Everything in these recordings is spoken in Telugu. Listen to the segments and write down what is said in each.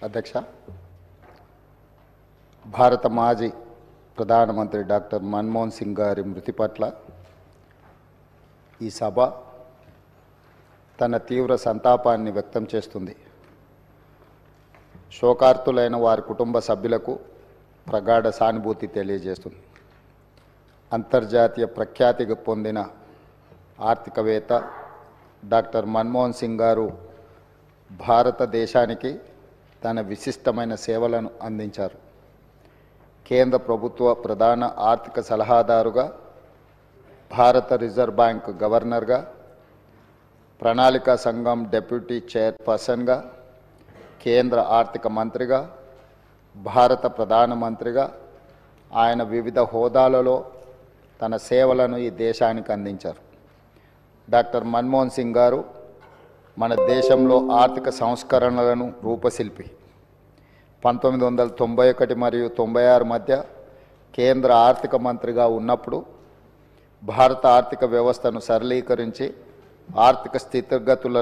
అధ్యక్ష, భారత మాజీ ప్రధానమంత్రి డాక్టర్ మన్మోహన్ సింగ్ గారి మృతి పట్ల ఈ సభ తన తీవ్ర సంతాపాన్ని వ్యక్తం చేస్తుంది. శోకార్తులైన వారి కుటుంబ సభ్యులకు ప్రగాఢ సానుభూతి తెలియజేస్తుంది. అంతర్జాతీయ ప్రఖ్యాతి పొందిన ఆర్థికవేత్త డాక్టర్ మన్మోహన్ సింగ్ గారు భారతదేశానికి తన విశిష్టమైన సేవలను అందించారు. కేంద్ర ప్రభుత్వ ప్రధాన ఆర్థిక సలహాదారుగా, భారత రిజర్వ్ బ్యాంక్ గవర్నర్గా, ప్రణాళికా సంఘం డెప్యూటీ చైర్పర్సన్గా, కేంద్ర ఆర్థిక మంత్రిగా, భారత ప్రధానమంత్రిగా ఆయన వివిధ హోదాలలో తన సేవలను ఈ దేశానికి అందించారు. డాక్టర్ మన్మోహన్ సింగ్ గారు మన దేశంలో ఆర్థిక సంస్కరణలను రూపశిల్పి. 1991 మరియు 96 మధ్య కేంద్ర ఆర్థిక మంత్రిగా ఉన్నప్పుడు భారత ఆర్థిక వ్యవస్థను సరళీకరించి ఆర్థిక స్థితిగతుల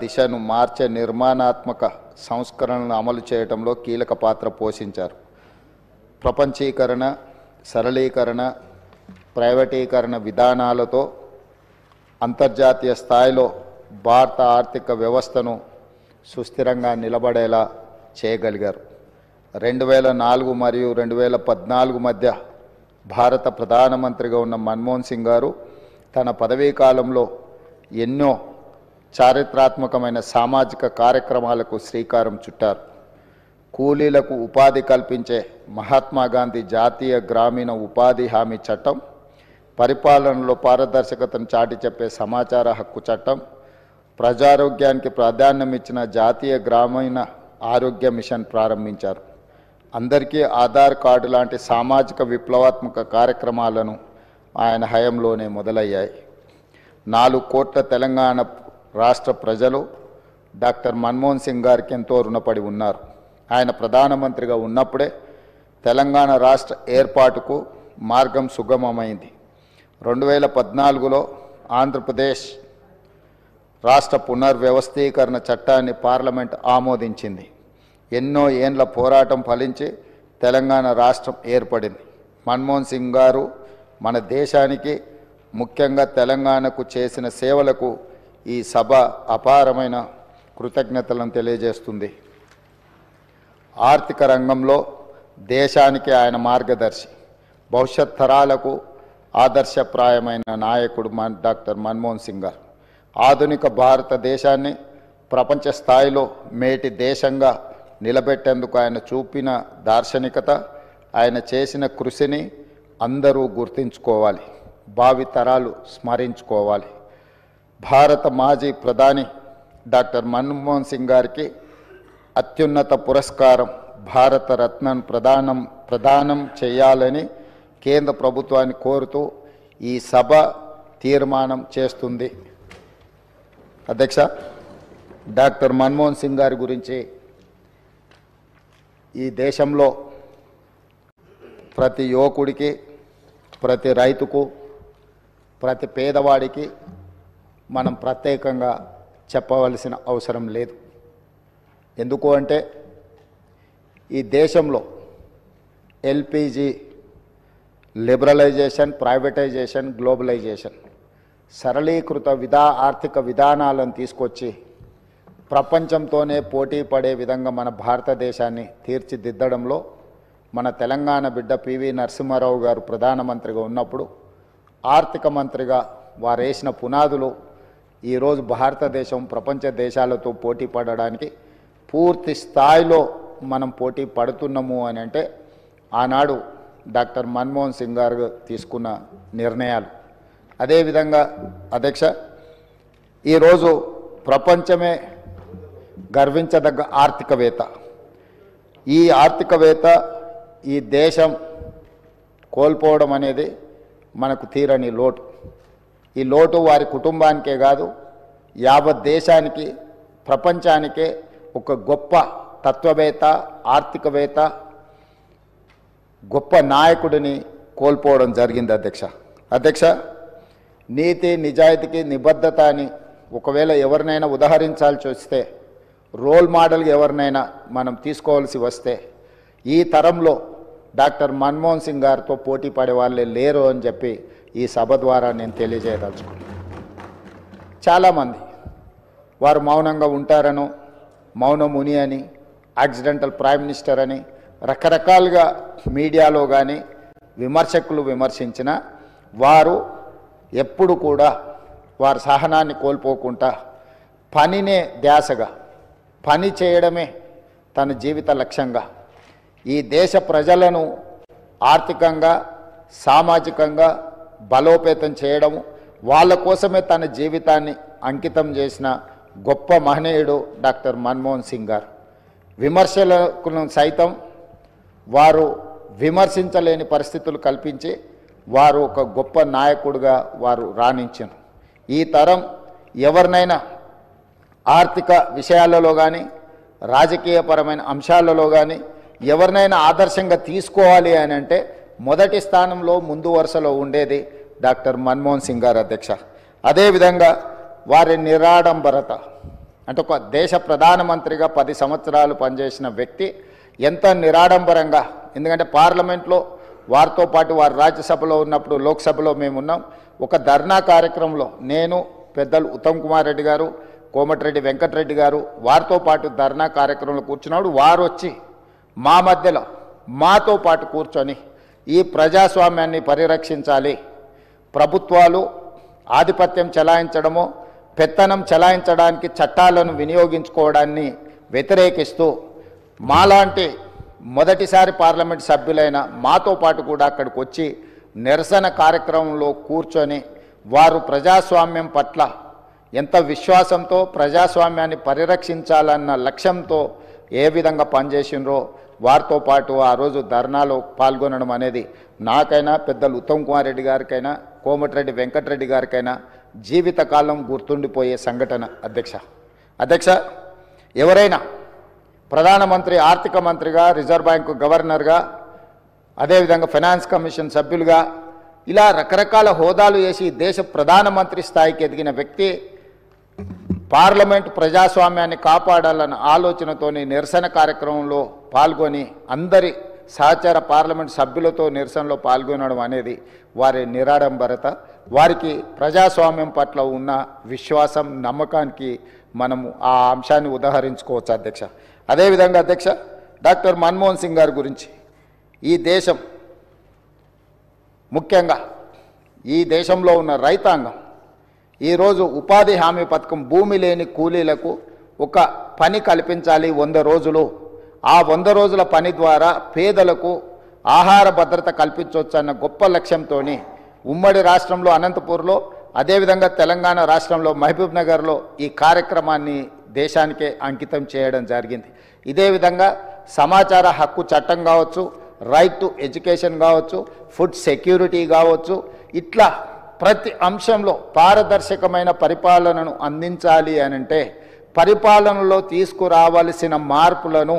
దిశను మార్చే నిర్మాణాత్మక సంస్కరణలను అమలు చేయడంలో కీలక పాత్ర పోషించారు. ప్రపంచీకరణ, సరళీకరణ, ప్రైవేటీకరణ విధానాలతో అంతర్జాతీయ స్థాయిలో భారత ఆర్థిక వ్యవస్థను సుస్థిరంగా నిలబడేలా చేయగలిగారు. 2004 మరియు 2014 మధ్య భారత ప్రధానమంత్రిగా ఉన్న మన్మోహన్ సింగ్ గారు తన పదవీ కాలంలో ఎన్నో చారిత్రాత్మకమైన సామాజిక కార్యక్రమాలకు శ్రీకారం చుట్టారు. కూలీలకు ఉపాధి కల్పించే మహాత్మా గాంధీ జాతీయ గ్రామీణ ఉపాధి హామీ చట్టం, పరిపాలనలో పారదర్శకతను చాటి చెప్పే సమాచార హక్కు చట్టం, ప్రజారోగ్యానికి ప్రాధాన్యం ఇచ్చిన జాతీయ గ్రామీణ ఆరోగ్య మిషన్ ప్రారంభించారు. అందరికీ ఆధార్ కార్డు లాంటి సామాజిక విప్లవాత్మక కార్యక్రమాలను ఆయన హయాంలోనే మొదలయ్యాయి. 4 కోట్ల తెలంగాణ రాష్ట్ర ప్రజలు డాక్టర్ మన్మోహన్ సింగ్ గారికి ఎంతో రుణపడి ఉన్నారు. ఆయన ప్రధానమంత్రిగా ఉన్నప్పుడే తెలంగాణ రాష్ట్ర ఏర్పాటుకు మార్గం సుగమమైంది. 2014లో ఆంధ్రప్రదేశ్ రాష్ట్ర పునర్వ్యవస్థీకరణ చట్టాన్ని పార్లమెంట్ ఆమోదించింది. ఎన్నో ఏండ్ల పోరాటం ఫలించి తెలంగాణ రాష్ట్రం ఏర్పడింది. మన్మోహన్ సింగ్ గారు మన దేశానికి, ముఖ్యంగా తెలంగాణకు చేసిన సేవలకు ఈ సభ అపారమైన కృతజ్ఞతలను తెలియజేస్తుంది. ఆర్థిక రంగంలో దేశానికి ఆయన మార్గదర్శి, భవిష్యత్ తరాలకు ఆదర్శప్రాయమైన నాయకుడు డాక్టర్ మన్మోహన్ సింగ్ గారు. ఆధునిక భారతదేశాన్ని ప్రపంచ స్థాయిలో మేటి దేశంగా నిలబెట్టేందుకు ఆయన చూపిన దార్శనికత, ఆయన చేసిన కృషిని అందరూ గుర్తుంచుకోవాలి, భావి తరాలు స్మరించుకోవాలి. భారత మాజీ ప్రధాని డాక్టర్ మన్మోహన్ సింగ్ గారికి అత్యున్నత పురస్కారం భారత రత్నను ప్రదానం చేయాలని కేంద్ర ప్రభుత్వాన్ని కోరుతూ ఈ సభ తీర్మానం చేస్తుంది. అధ్యక్ష, డాక్టర్ మన్మోహన్ సింగ్ గారి గురించి ఈ దేశంలో ప్రతి యువకుడికి, ప్రతి రైతుకు, ప్రతి పేదవాడికి మనం ప్రత్యేకంగా చెప్పవలసిన అవసరం లేదు. ఎందుకు అంటే ఈ దేశంలో ఎల్పిజి లిబరలైజేషన్, ప్రైవేటైజేషన్, గ్లోబలైజేషన్, సరళీకృత ఆర్థిక విధానాలను తీసుకొచ్చి ప్రపంచంతోనే పోటీ పడే విధంగా మన భారతదేశాన్ని తీర్చిదిద్దడంలో మన తెలంగాణ బిడ్డ పివి నరసింహారావు గారు ప్రధానమంత్రిగా ఉన్నప్పుడు ఆర్థిక మంత్రిగా వారు వేసిన పునాదులు ఈరోజు భారతదేశం ప్రపంచ దేశాలతో పోటీ పడడానికి పూర్తి స్థాయిలో మనం పోటీ పడుతున్నాము అని అంటే ఆనాడు డాక్టర్ మన్మోహన్ సింగ్ గారు తీసుకున్న నిర్ణయాలు. అదేవిధంగా అధ్యక్ష, ఈరోజు ప్రపంచమే గర్వించదగ్గ ఆర్థికవేత్త, ఈ ఆర్థికవేత్త ఈ దేశం కోల్పోవడం అనేది మనకు తీరని లోటు. ఈ లోటు వారి కుటుంబానికే కాదు, యావత్ దేశానికి, ప్రపంచానికే ఒక గొప్ప తత్వవేత్త, ఆర్థికవేత్త, గొప్ప నాయకుడిని కోల్పోవడం జరిగింది. అధ్యక్ష, నీతి నిజాయితీకి నిబద్ధత అని ఒకవేళ ఎవరినైనా ఉదాహరించాల్సి వస్తే, రోల్ మోడల్గా ఎవరినైనా మనం తీసుకోవాల్సి వస్తే ఈ తరంలో డాక్టర్ మన్మోహన్ సింగ్ గారితో పోటీ పడే వాళ్ళే లేరు అని చెప్పి ఈ సభ ద్వారా నేను తెలియజేయదలుచుకున్నాను. చాలామంది వారు మౌనంగా ఉంటారనో, మౌన ముని అని, యాక్సిడెంటల్ ప్రైమ్ మినిస్టర్ అని రకరకాలుగా మీడియాలో కానీ విమర్శకులు విమర్శించిన వారు ఎప్పుడు కూడా వారి సహనాన్ని కోల్పోకుండా పనినే ధ్యాసగా, పని చేయడమే తన జీవిత లక్ష్యంగా ఈ దేశ ప్రజలను ఆర్థికంగా, సామాజికంగా బలోపేతం చేయడము, వాళ్ళ కోసమే తన జీవితాన్ని అంకితం చేసిన గొప్ప మహనీయుడు డాక్టర్ మన్మోహన్ సింగ్ గారు. విమర్శలను సైతం వారు విమర్శించలేని పరిస్థితులు కల్పించి వారు ఒక గొప్ప నాయకుడిగా వారు రాణించారు. ఈ తరం ఎవరినైనా ఆర్థిక విషయాలలో కానీ, రాజకీయపరమైన అంశాలలో కానీ ఎవరినైనా ఆదర్శంగా తీసుకోవాలి అని అంటే మొదటి స్థానంలో ముందు వరుసలో ఉండేది డాక్టర్ మన్మోహన్ సింగ్ గారు అధ్యక్ష. అదేవిధంగా వారి నిరాడంబరత, అంటే ఒక దేశ ప్రధానమంత్రిగా 10 సంవత్సరాలు పనిచేసిన వ్యక్తి ఎంత నిరాడంబరంగా, ఎందుకంటే పార్లమెంట్లో వారితో పాటు వారు రాజ్యసభలో ఉన్నప్పుడు, లోక్సభలో మేమున్నాం, ఒక ధర్నా కార్యక్రమంలో నేను, పెద్దలు ఉత్తమ్ కుమార్ రెడ్డి గారు, కోమటిరెడ్డి వెంకటరెడ్డి గారు వారితో పాటు ధర్నా కార్యక్రమంలో కూర్చున్నాడు. వారు వచ్చి మా మధ్యలో మాతో పాటు కూర్చొని ఈ ప్రజాస్వామ్యాన్ని పరిరక్షించాలి, ప్రభుత్వాలు ఆధిపత్యం చెలాయించడమో పెత్తనం చెలాయించడానికి చట్టాలను వినియోగించుకోవడాన్ని వ్యతిరేకిస్తూ మాలాంటి మొదటిసారి పార్లమెంట్ సభ్యులైన మాతో పాటు కూడా అక్కడికి వచ్చి నిరసన కార్యక్రమంలో కూర్చొని వారు ప్రజాస్వామ్యం పట్ల ఎంత విశ్వాసంతో ప్రజాస్వామ్యాన్ని పరిరక్షించాలన్న లక్ష్యంతో ఏ విధంగా పనిచేసినరో వారితో పాటు ఆ రోజు ధర్నాలో పాల్గొనడం అనేది నాకైనా, పెద్దలు ఉత్తమ్ కుమార్ రెడ్డి గారికైనా, కోమటిరెడ్డి వెంకటరెడ్డి గారికైనా జీవితకాలం గుర్తుండిపోయే సంఘటన అధ్యక్ష. ఎవరైనా ప్రధానమంత్రి, ఆర్థిక మంత్రిగా, రిజర్వ్ బ్యాంకు గవర్నర్గా, అదేవిధంగా ఫైనాన్స్ కమిషన్ సభ్యులుగా ఇలా రకరకాల హోదాలు చేసి దేశ ప్రధానమంత్రి స్థాయికి ఎదిగిన వ్యక్తి పార్లమెంటు ప్రజాస్వామ్యాన్ని కాపాడాలన్న ఆలోచనతోని నిరసన కార్యక్రమంలో పాల్గొని అందరి సహచర పార్లమెంటు సభ్యులతో నిరసనలో పాల్గొనడం అనేది వారి నిరాడంబరత, వారికి ప్రజాస్వామ్యం పట్ల ఉన్న విశ్వాసం, నమ్మకానికి మనము ఆ అంశాన్ని ఉదాహరించుకోవచ్చు అధ్యక్ష. అదేవిధంగా అధ్యక్ష, డాక్టర్ మన్మోహన్ సింగ్ గారి గురించి ఈ దేశం, ముఖ్యంగా ఈ దేశంలో ఉన్న రైతాంగం ఈరోజు ఉపాధి హామీ పథకం, భూమి లేని కూలీలకు ఒక పని కల్పించాలి 100 రోజులు, ఆ 100 రోజుల పని ద్వారా పేదలకు ఆహార భద్రత కల్పించవచ్చు అన్న గొప్ప లక్ష్యంతో ఉమ్మడి రాష్ట్రంలో అనంతపూర్లో, అదేవిధంగా తెలంగాణ రాష్ట్రంలో మహబూబ్ నగర్లో ఈ కార్యక్రమాన్ని దేశానికే అంకితం చేయడం జరిగింది. ఇదే విధంగా సమాచార హక్కు చట్టం కావచ్చు, రైట్ టు ఎడ్యుకేషన్ కావచ్చు, ఫుడ్ సెక్యూరిటీ కావచ్చు, ఇట్లా ప్రతి అంశంలో పారదర్శకమైన పరిపాలనను అందించాలి అనంటే పరిపాలనలో తీసుకురావాల్సిన మార్పులను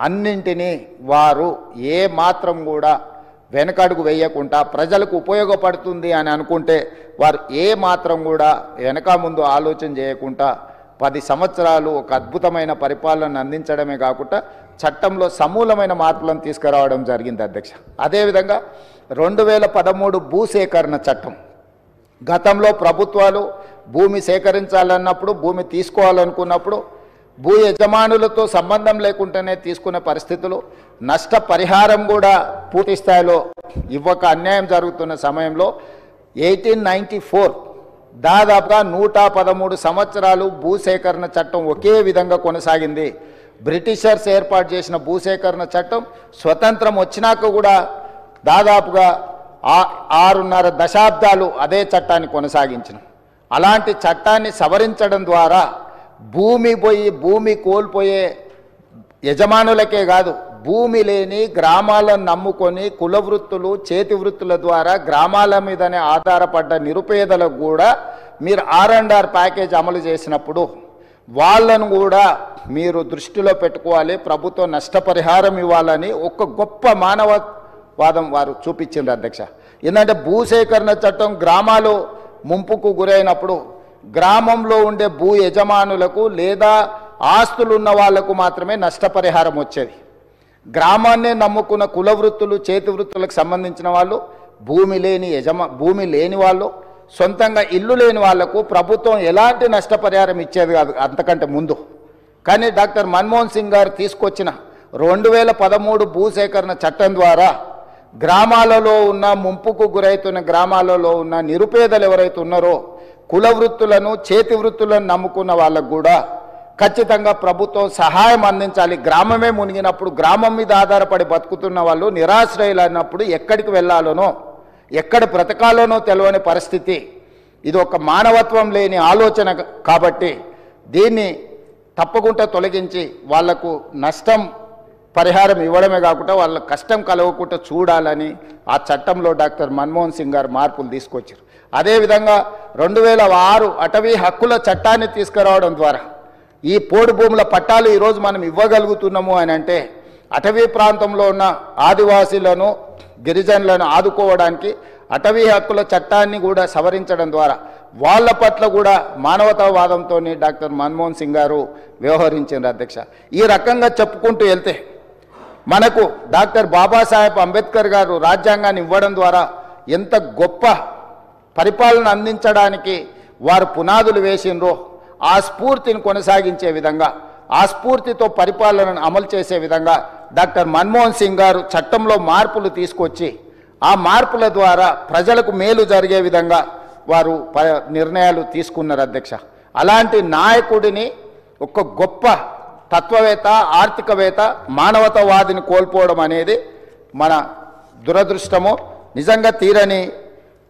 అన్నింటినీ వారు ఏ మాత్రం కూడా వెనకడుగు వేయకుండా ప్రజలకు ఉపయోగపడుతుంది అని అనుకుంటే వారు ఏ మాత్రం కూడా వెనక ముందు ఆలోచన చేయకుండా 10 సంవత్సరాలు ఒక అద్భుతమైన పరిపాలన అందించడమే కాకుండా చట్టంలో సమూలమైన మార్పులను తీసుకురావడం జరిగింది అధ్యక్ష. అదేవిధంగా 2013 భూసేకరణ చట్టం, గతంలో ప్రభుత్వాలు భూమి సేకరించాలన్నప్పుడు, భూమి తీసుకోవాలనుకున్నప్పుడు భూ యజమానులతో సంబంధం లేకుండానే తీసుకునే పరిస్థితులు, నష్టపరిహారం కూడా పూర్తి స్థాయిలో ఇవ్వక అన్యాయం జరుగుతున్న సమయంలో 1894 దాదాపుగా 113 సంవత్సరాలు భూసేకరణ చట్టం ఒకే విధంగా కొనసాగింది. బ్రిటిషర్స్ ఏర్పాటు చేసిన భూసేకరణ చట్టం స్వతంత్రం వచ్చినాక కూడా దాదాపుగా 6.5 దశాబ్దాలు అదే చట్టాన్ని కొనసాగించిన. అలాంటి చట్టాన్ని సవరించడం ద్వారా భూమి కోల్పోయే యజమానులకే కాదు, భూమి లేని గ్రామాలను నమ్ముకొని కుల వృత్తులు, చేతి వృత్తుల ద్వారా గ్రామాల మీదనే ఆధారపడ్డ నిరుపేదలకు కూడా మీరు R&R ప్యాకేజ్ అమలు చేసినప్పుడు వాళ్ళను కూడా మీరు దృష్టిలో పెట్టుకోవాలి, ప్రభుత్వం నష్టపరిహారం ఇవ్వాలని ఒక గొప్ప మానవవాదం వారు చూపించింది అధ్యక్ష. ఏంటంటే భూసేకరణ చట్టం గ్రామాలు ముంపుకు గురైనప్పుడు గ్రామంలో ఉండే భూ యజమానులకు లేదా ఆస్తులు ఉన్న వాళ్లకు మాత్రమే నష్టపరిహారం వచ్చేది. గ్రామాన్నే నమ్ముకున్న కుల వృత్తులు చేతి వృత్తులకు సంబంధించిన వాళ్ళు, భూమి లేని వాళ్ళు, సొంతంగా ఇల్లు లేని వాళ్లకు ప్రభుత్వం ఎలాంటి నష్టపరిహారం ఇచ్చేది కాదు అంతకంటే ముందు. కానీ డాక్టర్ మన్మోహన్ సింగ్ గారు తీసుకొచ్చిన 2013 భూసేకరణ చట్టం ద్వారా గ్రామాలలో ఉన్న ముంపుకు గురైతున్న గ్రామాలలో ఉన్న నిరుపేదలు ఎవరైతే ఉన్నారో కుల వృత్తులను చేతి వృత్తులను నమ్ముకున్న వాళ్ళకు కూడా ఖచ్చితంగా ప్రభుత్వం సహాయం అందించాలి. గ్రామమే మునిగినప్పుడు గ్రామం మీద ఆధారపడి బతుకుతున్న వాళ్ళు నిరాశ్రయులు అన్నప్పుడు ఎక్కడికి వెళ్ళాలనో ఎక్కడ బ్రతకాలనో తెలియని పరిస్థితి. ఇది ఒక మానవత్వం లేని ఆలోచన కాబట్టి దీన్ని తప్పకుండా తొలగించి వాళ్లకు నష్టం పరిహారం ఇవ్వడమే కాకుండా వాళ్ళ కష్టం కలగకుండా చూడాలని ఆ చట్టంలో డాక్టర్ మన్మోహన్ సింగ్ గారు మార్పులు తీసుకొచ్చారు. అదేవిధంగా 2006 అటవీ హక్కుల చట్టాన్ని తీసుకురావడం ద్వారా ఈ పోడు భూముల పట్టాలు ఈరోజు మనం ఇవ్వగలుగుతున్నాము అని అంటే అటవీ ప్రాంతంలో ఉన్న ఆదివాసీలను గిరిజనులను ఆదుకోవడానికి అటవీ హక్కుల చట్టాన్ని కూడా సవరించడం ద్వారా వాళ్ళ పట్ల కూడా మానవతావాదంతో డాక్టర్ మన్మోహన్ సింగ్ గారు వ్యవహరించారు అధ్యక్ష. ఈ రకంగా చెప్పుకుంటూ వెళ్తే మనకు డాక్టర్ బాబాసాహెబ్ అంబేద్కర్ గారు రాజ్యాంగాన్ని ఇవ్వడం ద్వారా ఎంత గొప్ప పరిపాలన అందించడానికి వారు పునాదులు వేసినరో ఆ స్ఫూర్తిని కొనసాగించే విధంగా ఆ స్ఫూర్తితో పరిపాలనను అమలు చేసే విధంగా డాక్టర్ మన్మోహన్ సింగ్ గారు చట్టంలో మార్పులు తీసుకొచ్చి ఆ మార్పుల ద్వారా ప్రజలకు మేలు జరిగే విధంగా వారు నిర్ణయాలు తీసుకున్నారు అధ్యక్ష. అలాంటి నాయకుడిని ఒక గొప్ప తత్వవేత్త, ఆర్థికవేత్త, మానవతావాదిని కోల్పోవడం అనేది మన దురదృష్టము. నిజంగా తీరని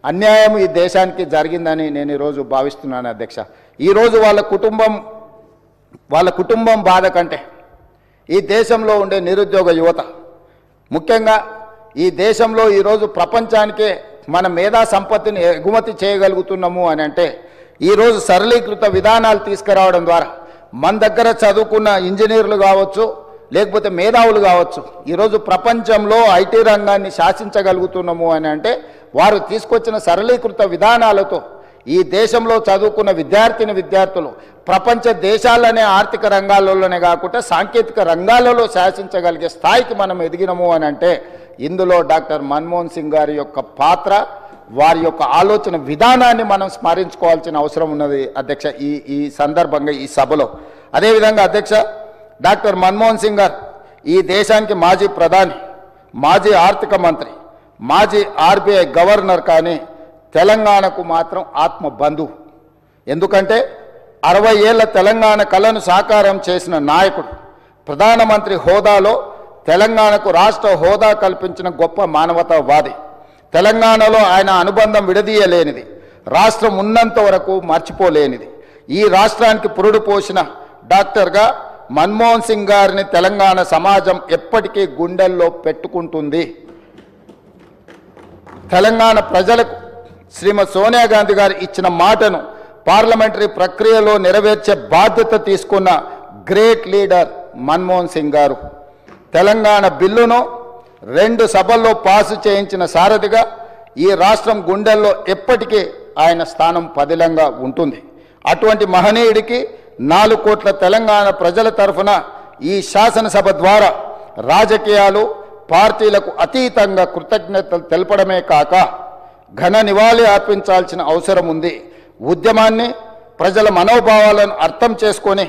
అన్యాయం ఈ దేశానికి జరిగిందని నేను ఈరోజు భావిస్తున్నాను అధ్యక్ష. ఈరోజు వాళ్ళ కుటుంబం బాధ కంటే ఈ దేశంలో ఉండే నిరుద్యోగ యువత, ముఖ్యంగా ఈ దేశంలో ఈరోజు ప్రపంచానికే మన మేధా సంపత్తిని ఎగుమతి చేయగలుగుతున్నాము అని అంటే ఈరోజు సరళీకృత విధానాలు తీసుకురావడం ద్వారా మన దగ్గర చదువుకున్న ఇంజనీర్లు కావచ్చు, లేకపోతే మేధావులు కావచ్చు, ఈరోజు ప్రపంచంలో ఐటీ రంగాన్ని శాసించగలుగుతున్నాము అని అంటే వారు తీసుకొచ్చిన సరళీకృత విధానాలతో ఈ దేశంలో చదువుకున్న విద్యార్థులు ప్రపంచ దేశాలనే ఆర్థిక రంగాలలోనే కాకుండా సాంకేతిక రంగాలలో శాసించగలిగే స్థాయికి మనం ఎదిగినము అని అంటే ఇందులో డాక్టర్ మన్మోహన్ సింగ్ గారి యొక్క పాత్ర, వారి యొక్క ఆలోచన విధానాన్ని మనం స్మరించుకోవాల్సిన అవసరం ఉన్నది అధ్యక్ష ఈ సందర్భంగా ఈ సభలో. అదేవిధంగా అధ్యక్ష, డాక్టర్ మన్మోహన్ సింగ్ గారు ఈ దేశానికి మాజీ ప్రధాని, మాజీ ఆర్థిక మంత్రి, మాజీ ఆర్బీఐ గవర్నర్, కానీ తెలంగాణకు మాత్రం ఆత్మ బంధువు. ఎందుకంటే 60 ఏళ్ల తెలంగాణ కళను సాకారం చేసిన నాయకుడు, ప్రధానమంత్రి హోదాలో తెలంగాణకు రాష్ట్ర హోదా కల్పించిన గొప్ప మానవతావాది. తెలంగాణలో ఆయన అనుబంధం విడదీయలేనిది, రాష్ట్రం ఉన్నంత వరకు మర్చిపోలేనిది. ఈ రాష్ట్రానికి పురుడు పోసిన డాక్టర్గా మన్మోహన్ సింగ్ గారిని తెలంగాణ సమాజం ఎప్పటికీ గుండెల్లో పెట్టుకుంటుంది. తెలంగాణ ప్రజలకు శ్రీమతి సోనియా గాంధీ గారు ఇచ్చిన మాటను పార్లమెంటరీ ప్రక్రియలో నెరవేర్చే బాధ్యత తీసుకున్న గ్రేట్ లీడర్ మన్మోహన్ సింగ్ గారు. తెలంగాణ బిల్లును 2 సభల్లో పాసు చేయించిన సారథిగా ఈ రాష్ట్రం గుండెల్లో ఎప్పటికీ ఆయన స్థానం పదిలంగా ఉంటుంది. అటువంటి మహనీయుడికి 4 కోట్ల తెలంగాణ ప్రజల తరఫున ఈ శాసనసభ ద్వారా రాజకీయాలు, పార్టీలకు అతీతంగా కృతజ్ఞతలు తెలపడమే కాక ఘన నివాళి అర్పించాల్సిన అవసరం ఉంది. ఉద్యమాన్ని, ప్రజల మనోభావాలను అర్థం చేసుకొని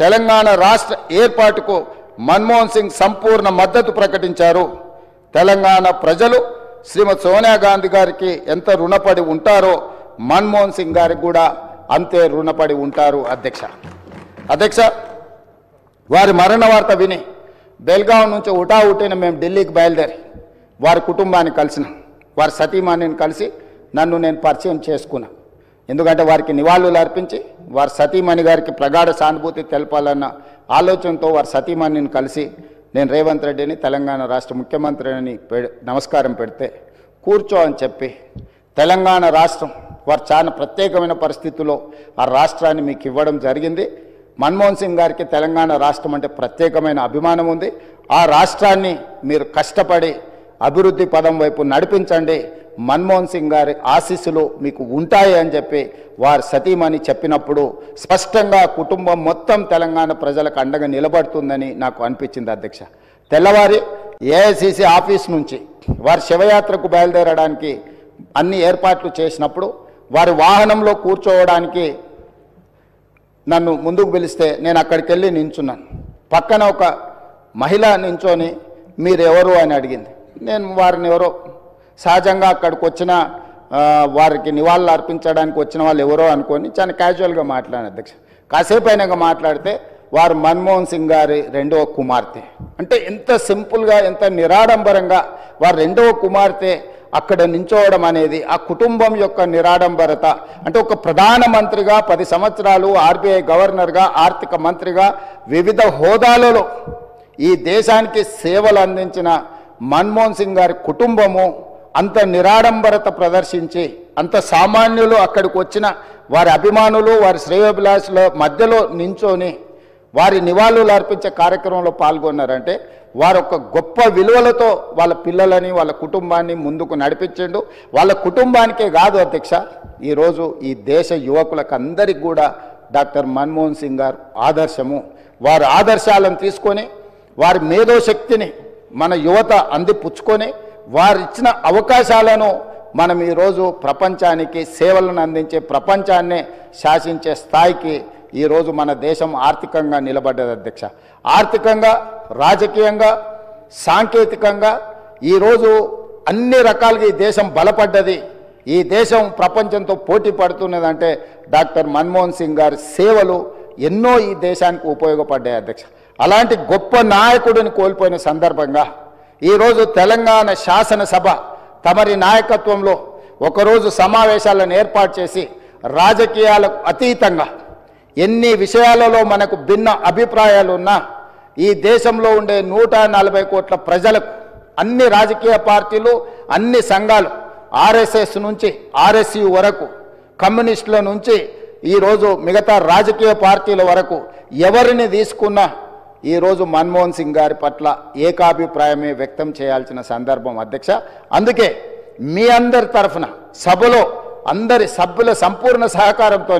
తెలంగాణ రాష్ట్ర ఏర్పాటుకు మన్మోహన్ సింగ్ సంపూర్ణ మద్దతు ప్రకటించారు. తెలంగాణ ప్రజలు శ్రీమతి సోనియా గాంధీ గారికి ఎంత రుణపడి ఉంటారో మన్మోహన్ సింగ్ గారికి కూడా అంతే రుణపడి ఉంటారు అధ్యక్ష. వారి మరణ వార్త విని బెల్గాం నుంచి ఉటావుటిన మేము ఢిల్లీకి బయలుదేరి వారి కుటుంబాన్ని కలిసిన, వారి సతీమణిని కలిసి నేను పరిచయం చేసుకున్నా. ఎందుకంటే వారికి నివాళులు అర్పించి వారి సతీమణి గారికి ప్రగాఢ సానుభూతి తెలపాలన్న ఆలోచనతో వారి సతీమణిని కలిసి నేను రేవంత్ రెడ్డిని తెలంగాణ రాష్ట్ర ముఖ్యమంత్రిని నమస్కారం పెడితే కూర్చో అని చెప్పి తెలంగాణ రాష్ట్రం వారు చాలా ప్రత్యేకమైన పరిస్థితుల్లో ఆ రాష్ట్రాన్ని మీకు ఇవ్వడం జరిగింది. మన్మోహన్ సింగ్ గారికి తెలంగాణ రాష్ట్రం అంటే ప్రత్యేకమైన అభిమానం ఉంది. ఆ రాష్ట్రాన్ని మీరు కష్టపడి అభివృద్ధి పదం వైపు నడిపించండి, మన్మోహన్ సింగ్ గారి ఆశీస్సులు మీకు ఉంటాయి అని చెప్పి వారు సతీమణి చెప్పినప్పుడు స్పష్టంగా కుటుంబం మొత్తం తెలంగాణ ప్రజలకు అండగా నిలబడుతుందని నాకు అనిపించింది అధ్యక్ష. తెల్లవారి ఏఐసిసి ఆఫీస్ నుంచి వారి శివయాత్రకు బయలుదేరడానికి అన్ని ఏర్పాట్లు చేసినప్పుడు వారి వాహనంలో కూర్చోవడానికి నన్ను ముందుకు పిలిస్తే నేను అక్కడికి వెళ్ళి నించున్నాను. పక్కన ఒక మహిళ నించొని మీరెవరు అని అడిగింది. నేను వారిని ఎవరో సహజంగా అక్కడికి వచ్చిన వారికి నివాళులు అర్పించడానికి వచ్చిన వాళ్ళు ఎవరో అనుకొని చాలా క్యాజువల్గా మాట్లాడాను అధ్యక్ష. కాసేపు అయినాక మాట్లాడితే వారు మన్మోహన్ సింగ్ గారి రెండవ కుమార్తె. అంటే ఎంత సింపుల్గా ఎంత నిరాడంబరంగా వారి రెండవ కుమార్తె అక్కడ నించోవడం అనేది ఆ కుటుంబం యొక్క నిరాడంబరత. అంటే ఒక ప్రధానమంత్రిగా 10 సంవత్సరాలు, ఆర్బీఐ గవర్నర్గా, ఆర్థిక మంత్రిగా వివిధ హోదాలలో ఈ దేశానికి సేవలు అందించిన మన్మోహన్ సింగ్ గారి కుటుంబము అంత నిరాడంబరత ప్రదర్శించి అంత సామాన్యులు అక్కడికి వచ్చిన వారి అభిమానులు వారి శ్రేయోభిలాషుల మధ్యలో నించొని వారి నివాళులు అర్పించే కార్యక్రమంలో పాల్గొన్నారంటే వారు ఒక గొప్ప విలువలతో వాళ్ళ పిల్లలని వాళ్ళ కుటుంబాన్ని ముందుకు నడిపించండు. వాళ్ళ కుటుంబానికే కాదు అధ్యక్ష, ఈరోజు ఈ దేశ యువకులకు అందరికీ కూడా డాక్టర్ మన్మోహన్ సింగ్ గారు ఆదర్శము. వారి ఆదర్శాలను తీసుకొని వారి మేధోశక్తిని మన యువత అందిపుచ్చుకొని వారిచ్చిన అవకాశాలను మనం ఈరోజు ప్రపంచానికి సేవలను అందించే ప్రపంచాన్నే శాసించే స్థాయికి ఈరోజు మన దేశం ఆర్థికంగా నిలబడ్డది అధ్యక్ష. ఆర్థికంగా, రాజకీయంగా, సాంకేతికంగా ఈరోజు అన్ని రకాలుగా ఈ దేశం బలపడ్డది. ఈ దేశం ప్రపంచంతో పోటీ పడుతున్నదంటే డాక్టర్ మన్మోహన్ సింగ్ గారి సేవలు ఎన్నో ఈ దేశానికి ఉపయోగపడ్డాయి అధ్యక్ష. అలాంటి గొప్ప నాయకుడిని కోల్పోయిన సందర్భంగా ఈరోజు తెలంగాణ శాసనసభ తమరి నాయకత్వంలో ఒకరోజు సమావేశాలను ఏర్పాటు చేసి రాజకీయాలకు అతీతంగా ఎన్ని విషయాలలో మనకు భిన్న అభిప్రాయాలు ఉన్నా ఈ దేశంలో ఉండే 140 కోట్ల ప్రజలకు అన్ని రాజకీయ పార్టీలు, అన్ని సంఘాలు, ఆర్ఎస్ఎస్ నుంచి ఆర్ఎస్యు వరకు, కమ్యూనిస్టుల నుంచి ఈరోజు మిగతా రాజకీయ పార్టీల వరకు ఎవరిని తీసుకున్నా ఈరోజు మన్మోహన్ సింగ్ గారి పట్ల ఏకాభిప్రాయమే వ్యక్తం చేయాల్సిన సందర్భం అధ్యక్ష. అందుకే మీ అందరి తరఫున సభలో అందరి సభ్యుల సంపూర్ణ సహకారంతో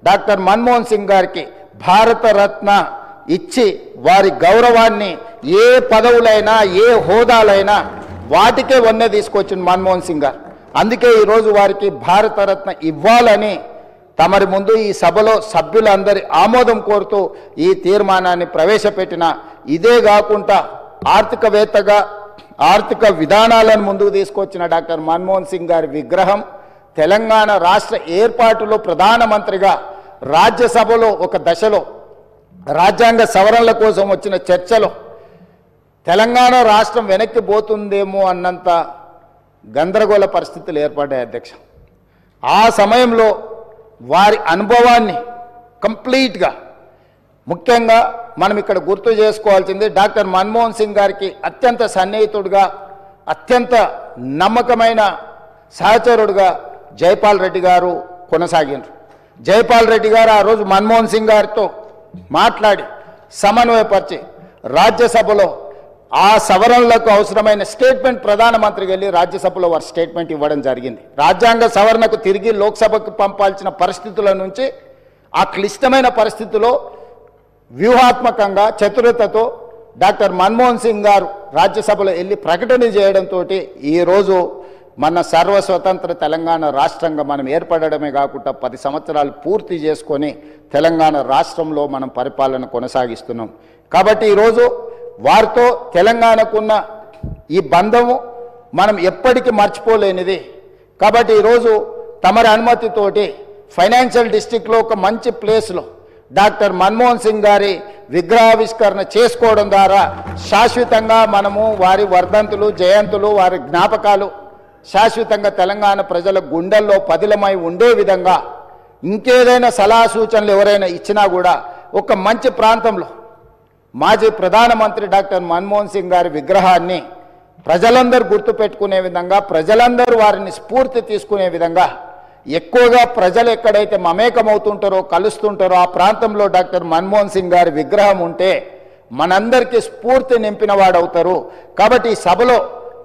డాక్టర్ మన్మోహన్ సింగ్ గారికి భారతరత్న ఇచ్చి వారి గౌరవాన్ని ఏ పదవులైనా ఏ హోదాలైనా వాటికే వన్నె తీసుకొచ్చిన మన్మోహన్ సింగ్ గారు. అందుకే ఈరోజు వారికి భారతరత్న ఇవ్వాలని తమరి ముందు ఈ సభలో సభ్యులందరి ఆమోదం కోరుతూ ఈ తీర్మానాన్ని ప్రవేశపెట్టిన, ఇదే కాకుండా ఆర్థికవేత్తగా ఆర్థిక విధానాలను ముందుకు తీసుకొచ్చిన డాక్టర్ మన్మోహన్ సింగ్ గారి విగ్రహం తెలంగాణ రాష్ట్ర ఏర్పాటులో ప్రధానమంత్రిగా రాజ్యసభలో ఒక దశలో రాజ్యాంగ సవరణల కోసం వచ్చిన చర్చలో తెలంగాణ రాష్ట్రం వెనక్కి పోతుందేమో అన్నంత గందరగోళ పరిస్థితులు ఏర్పడ్డాయి అధ్యక్ష. ఆ సమయంలో వారి అనుభవాన్ని కంప్లీట్గా, ముఖ్యంగా మనం ఇక్కడ గుర్తు చేసుకోవాల్సింది డాక్టర్ మన్మోహన్ సింగ్ గారికి అత్యంత సన్నిహితుడుగా, అత్యంత నమ్మకమైన సహచరుడుగా జైపాల్ రెడ్డి గారు కొనసాగినారు. జైపాల్ రెడ్డి గారు ఆ రోజు మన్మోహన్ సింగ్ గారితో మాట్లాడి సమన్వయపరిచి రాజ్యసభలో ఆ సవరణలకు అవసరమైన స్టేట్మెంట్ ప్రధానమంత్రికి వెళ్ళి రాజ్యసభలో వారి స్టేట్మెంట్ ఇవ్వడం జరిగింది. రాజ్యాంగ సవరణకు తిరిగి లోక్సభకు పంపాల్సిన పరిస్థితుల నుంచి ఆ క్లిష్టమైన పరిస్థితిలో వ్యూహాత్మకంగా చతురతతో డాక్టర్ మన్మోహన్ సింగ్ గారు రాజ్యసభలో వెళ్ళి ప్రకటన చేయడంతో ఈరోజు మన సర్వస్వతంత్ర తెలంగాణ రాష్ట్రంగా మనం ఏర్పడడమే కాకుండా 10 సంవత్సరాలు పూర్తి చేసుకొని తెలంగాణ రాష్ట్రంలో మనం పరిపాలన కొనసాగిస్తున్నాం. కాబట్టి ఈరోజు వారితో తెలంగాణకున్న ఈ బంధము మనం ఎప్పటికీ మర్చిపోలేనిది. కాబట్టి ఈరోజు తమరి అనుమతితోటి ఫైనాన్షియల్ డిస్ట్రిక్ట్లో ఒక మంచి ప్లేస్లో డాక్టర్ మన్మోహన్ సింగ్ గారి విగ్రహావిష్కరణ చేసుకోవడం ద్వారా శాశ్వతంగా మనము వారి వర్ధంతులు, జయంతులు, వారి జ్ఞాపకాలు శాశ్వతంగా తెలంగాణ ప్రజల గుండెల్లో పదిలమై ఉండే విధంగా ఇంకేదైనా సలహా సూచనలు ఎవరైనా ఇచ్చినా కూడా ఒక మంచి ప్రాంతంలో మాజీ ప్రధానమంత్రి డాక్టర్ మన్మోహన్ సింగ్ గారి విగ్రహాన్ని ప్రజలందరూ గుర్తుపెట్టుకునే విధంగా, ప్రజలందరూ వారిని స్ఫూర్తి తీసుకునే విధంగా, ఎక్కువగా ప్రజలు ఎక్కడైతే మమేకమవుతుంటారో కలుస్తుంటారో ఆ ప్రాంతంలో డాక్టర్ మన్మోహన్ సింగ్ గారి విగ్రహం ఉంటే మనందరికీ స్ఫూర్తి నింపిన వాడవుతారు. కాబట్టి ఈ సభలో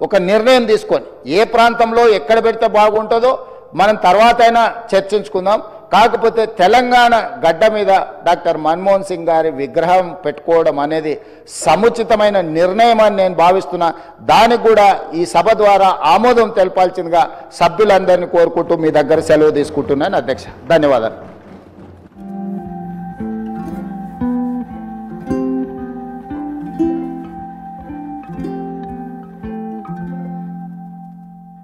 ఒక నిర్ణయం తీసుకొని ఏ ప్రాంతంలో ఎక్కడ పెడితే బాగుంటుందో మనం తర్వాత అయినా చర్చించుకుందాం. కాకపోతే తెలంగాణ గడ్డ మీద డాక్టర్ మన్మోహన్ సింగ్ గారి విగ్రహం పెట్టుకోవడం అనేది సముచితమైన నిర్ణయం అని నేను భావిస్తున్నా. దానికి కూడా ఈ సభ ద్వారా ఆమోదం తెలపాల్సిందిగా సభ్యులందరినీ కోరుకుంటూ మీ దగ్గర సెలవు తీసుకుంటున్నాను అధ్యక్ష. ధన్యవాదాలు.